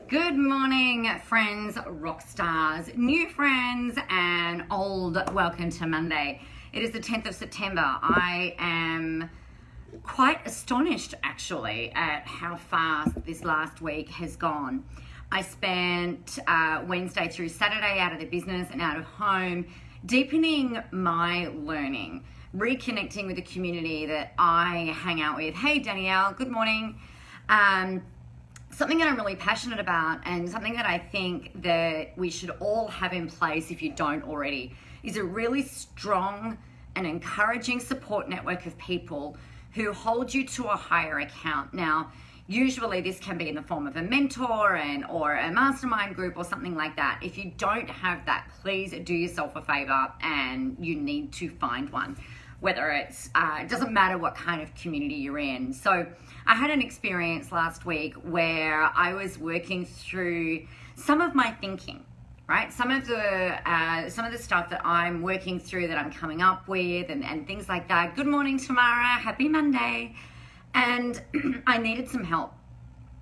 Good morning, friends, rock stars, new friends, and old. Welcome to Monday. It is the 10th of September. I am quite astonished, actually, at how fast this last week has gone. I spent Wednesday through Saturday out of the business and out of home, deepening my learning, reconnecting with the community that I hang out with. Hey, Danielle, good morning. Something that I'm really passionate about, and something that I think that we should all have in place if you don't already, is a really strong and encouraging support network of people who hold you to a higher account. Now, usually this can be in the form of a mentor or a mastermind group or something like that. If you don't have that, please do yourself a favor and you need to find one. Whether it's, it doesn't matter what kind of community you're in. So I had an experience last week where I was working through some of my thinking, right? Some of the stuff that I'm working through, that I'm coming up with, and things like that. Good morning, Tamara. Happy Monday. And I needed some help.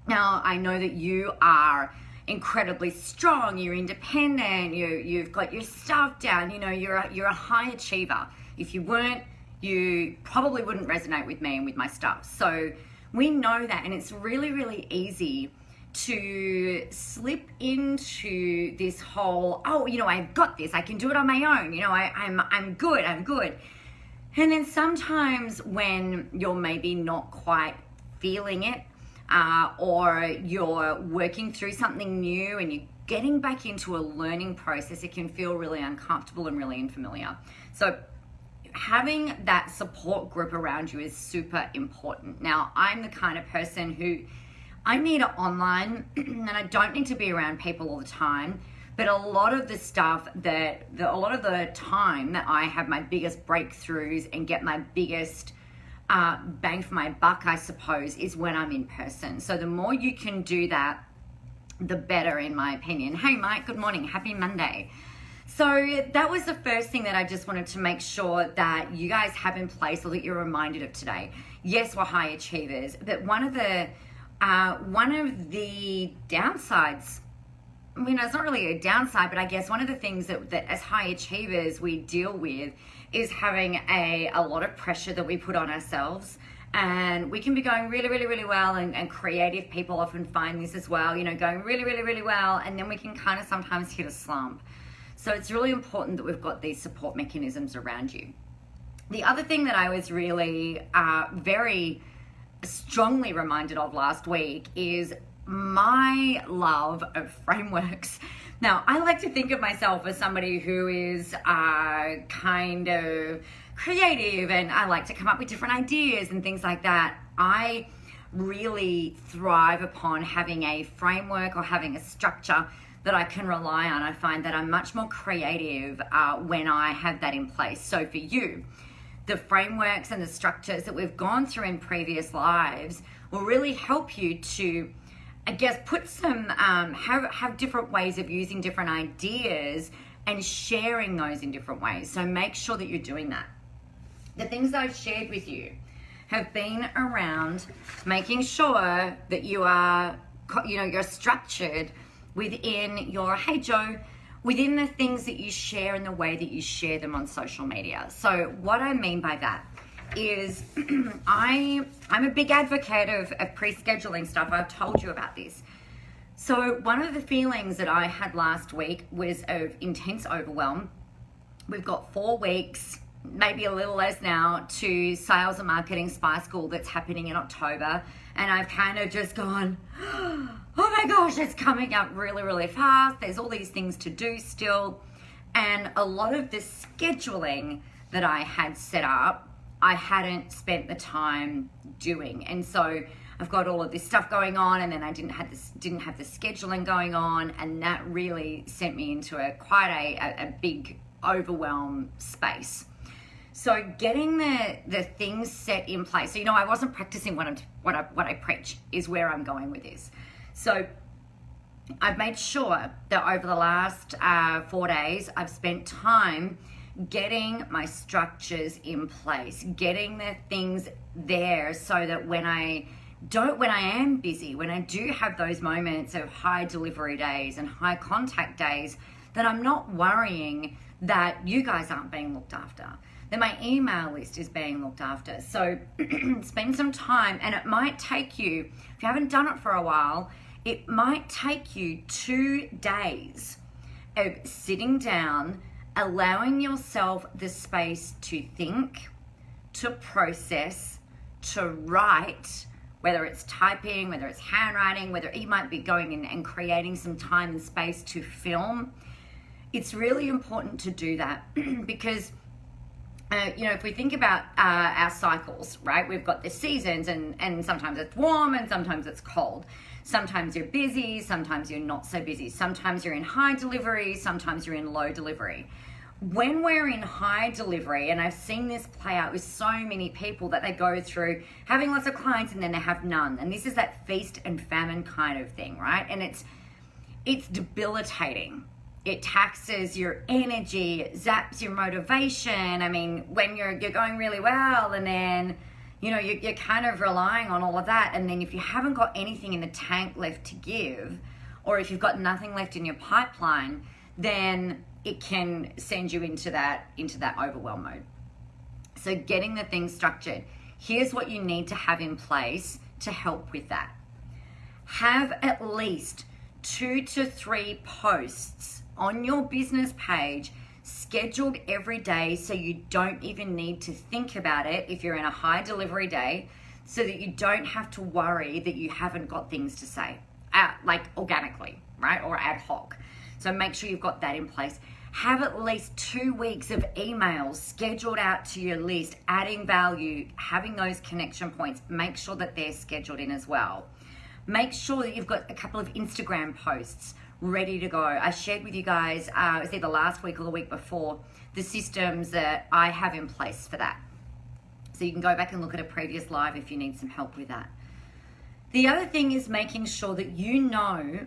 Now, I know that you are incredibly strong, you're independent, you've got your stuff down, you know, you're a high achiever. If you weren't, you probably wouldn't resonate with me and with my stuff. So we know that, and it's really, really easy to slip into this whole, oh, you know, I've got this, I can do it on my own, you know, I'm good. And then sometimes when you're maybe not quite feeling it, or you're working through something new and you're getting back into a learning process, it can feel really uncomfortable and really unfamiliar. So having that support group around you is super important. Now, I'm the kind of person who, I need it online and I don't need to be around people all the time. But a lot of the stuff a lot of the time that I have my biggest breakthroughs and get my biggest bang for my buck, I suppose, is when I'm in person. So the more you can do that, the better, in my opinion. Hey, Mike, good morning. Happy Monday. So that was the first thing that I just wanted to make sure that you guys have in place, or that you're reminded of today. Yes, we're high achievers, but one of the downsides, I mean, it's not really a downside, but I guess one of the things that as high achievers we deal with is having a lot of pressure that we put on ourselves. And we can be going really, really, really well, and creative people often find this as well, you know, going really, really, really well, and then we can kind of sometimes hit a slump. So it's really important that we've got these support mechanisms around you. The other thing that I was really very strongly reminded of last week is my love of frameworks. Now, I like to think of myself as somebody who is kind of creative, and I like to come up with different ideas and things like that. I really thrive upon having a framework or having a structure that I can rely on. I find that I'm much more creative when I have that in place. So for you, the frameworks and the structures that we've gone through in previous lives will really help you to, I guess, put some, have different ways of using different ideas and sharing those in different ways. So make sure that you're doing that. The things that I've shared with you have been around making sure that you are, you know, you're structured within your, hey Joe, within the things that you share and the way that you share them on social media. So what I mean by that is I'm a big advocate of pre-scheduling stuff. I've told you about this. So one of the feelings that I had last week was of intense overwhelm. We've got 4 weeks, maybe a little less now, to Sales and Marketing Spy School that's happening in October. And I've kind of just gone, oh my gosh, it's coming up really, really fast. There's all these things to do still. And a lot of the scheduling that I had set up, I hadn't spent the time doing. And so I've got all of this stuff going on, and then I didn't have the scheduling going on, and that really sent me into quite a big overwhelm space. So getting the things set in place. So, you know, I wasn't practicing what I preach is where I'm going with this. So I've made sure that over the last 4 days, I've spent time getting my structures in place, getting the things there so that when I when I am busy, when I do have those moments of high delivery days and high contact days, that I'm not worrying that you guys aren't being looked after, that my email list is being looked after. So spend some time, and it might take you, if you haven't done it for a while, it might take you 2 days of sitting down, allowing yourself the space to think, to process, to write, whether it's typing, whether it's handwriting, whether you might be going in and creating some time and space to film. It's really important to do that because, if we think about our cycles, right? We've got the seasons and sometimes it's warm and sometimes it's cold. Sometimes you're busy, sometimes you're not so busy. Sometimes you're in high delivery, sometimes you're in low delivery. When we're in high delivery, and I've seen this play out with so many people, that they go through having lots of clients and then they have none. And this is that feast and famine kind of thing, right? And it's debilitating. It taxes your energy, it zaps your motivation. I mean, when you're going really well, and then you're kind of relying on all of that, and then if you haven't got anything in the tank left to give, or if you've got nothing left in your pipeline, then it can send you into that overwhelm mode. So getting the things structured. Here's what you need to have in place to help with that. Have at least 2 to 3 posts on your business page scheduled every day, so you don't even need to think about it if you're in a high delivery day, so that you don't have to worry that you haven't got things to say, like organically, right? Or ad hoc. So make sure you've got that in place. Have at least 2 weeks of emails scheduled out to your list, adding value, having those connection points. Make sure that they're scheduled in as well. Make sure that you've got a couple of Instagram posts ready to go. I shared with you guys, it was either last week or the week before, the systems that I have in place for that. So you can go back and look at a previous live if you need some help with that. The other thing is making sure that you know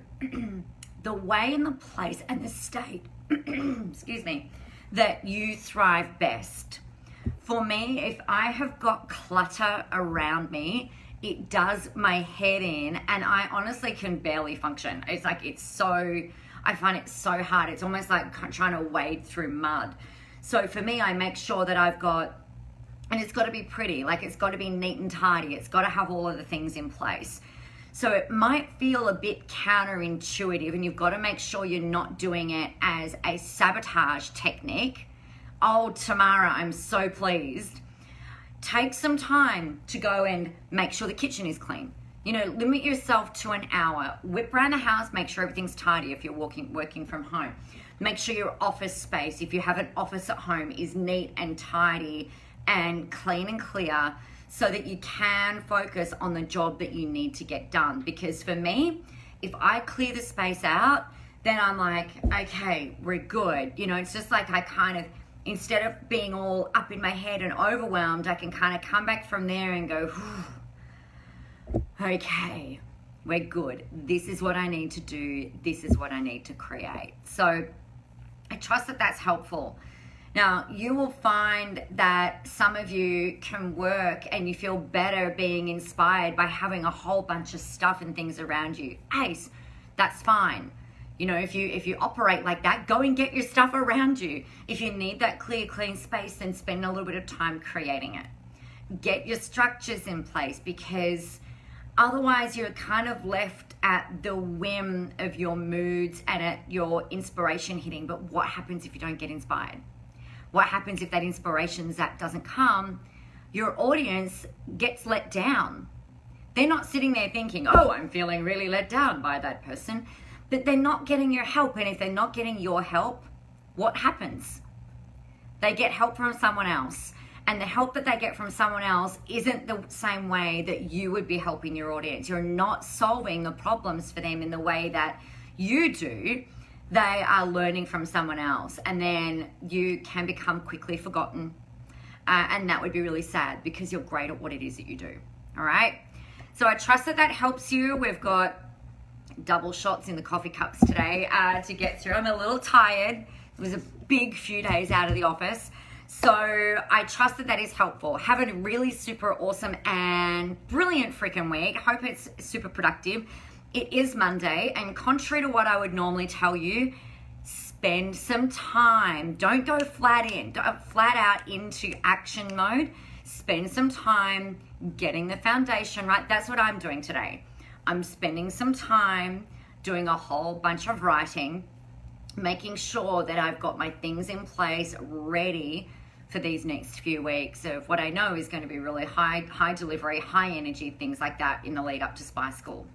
the way and the place and the state, excuse me, that you thrive best. For me, if I have got clutter around me, it does my head in, and I honestly can barely function. It's like, I find it so hard. It's almost like trying to wade through mud. So for me, I make sure that I've got, and it's got to be pretty, like it's got to be neat and tidy. It's got to have all of the things in place. So it might feel a bit counterintuitive, and you've got to make sure you're not doing it as a sabotage technique. Oh, Tamara, I'm so pleased. Take some time to go and make sure the kitchen is clean. Limit yourself to an hour. Whip around the house, make sure everything's tidy if you're working from home. Make sure your office space, if you have an office at home, is neat and tidy and clean and clear, so that you can focus on the job that you need to get done. Because for me, if I clear the space out, then I'm like, okay, we're good. It's just like I kind of, instead of being all up in my head and overwhelmed, I can kind of come back from there and go, okay, we're good. This is what I need to do. This is what I need to create. So I trust that that's helpful. Now, you will find that some of you can work and you feel better being inspired by having a whole bunch of stuff and things around you. Ace, that's fine. If you operate like that, go and get your stuff around you. If you need that clear, clean space, then spend a little bit of time creating it. Get your structures in place, because otherwise you're kind of left at the whim of your moods and at your inspiration hitting. But what happens if you don't get inspired? What happens if that inspiration zap doesn't come? Your audience gets let down. They're not sitting there thinking, oh, I'm feeling really let down by that person. But they're not getting your help. And if they're not getting your help, what happens? They get help from someone else. And the help that they get from someone else isn't the same way that you would be helping your audience. You're not solving the problems for them in the way that you do. They are learning from someone else. And then you can become quickly forgotten. And that would be really sad, because you're great at what it is that you do. All right? So I trust that that helps you. We've got double shots in the coffee cups today to get through. I'm a little tired. It was a big few days out of the office. So I trust that that is helpful. Have a really super awesome and brilliant freaking week. Hope it's super productive. It is Monday, and contrary to what I would normally tell you, spend some time. Don't go flat out into action mode. Spend some time getting the foundation right. That's what I'm doing today. I'm spending some time doing a whole bunch of writing, making sure that I've got my things in place ready for these next few weeks of what I know is going to be really high delivery, high energy, things like that in the lead up to Spy School.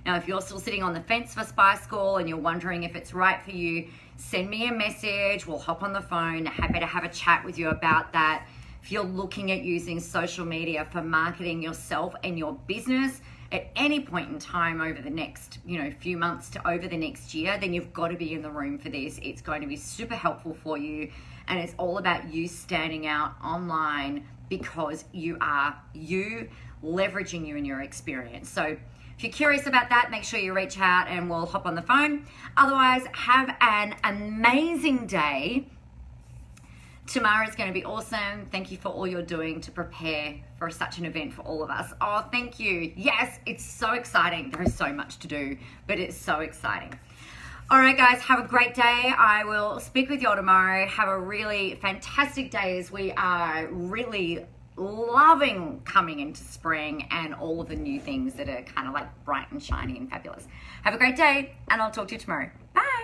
Now, if you're still sitting on the fence for Spy School and you're wondering if it's right for you, send me a message. We'll hop on the phone. Happy to have a chat with you about that. If you're looking at using social media for marketing yourself and your business at any point in time over the next, few months to over the next year, then you've got to be in the room for this. It's going to be super helpful for you. And it's all about you standing out online because you are leveraging you and your experience. So if you're curious about that, make sure you reach out and we'll hop on the phone. Otherwise, have an amazing day. Tomorrow is going to be awesome. Thank you for all you're doing to prepare for such an event for all of us. Oh, thank you. Yes, it's so exciting. There is so much to do, but it's so exciting. All right, guys, have a great day. I will speak with you all tomorrow. Have a really fantastic day as we are really loving coming into spring and all of the new things that are kind of like bright and shiny and fabulous. Have a great day, and I'll talk to you tomorrow. Bye.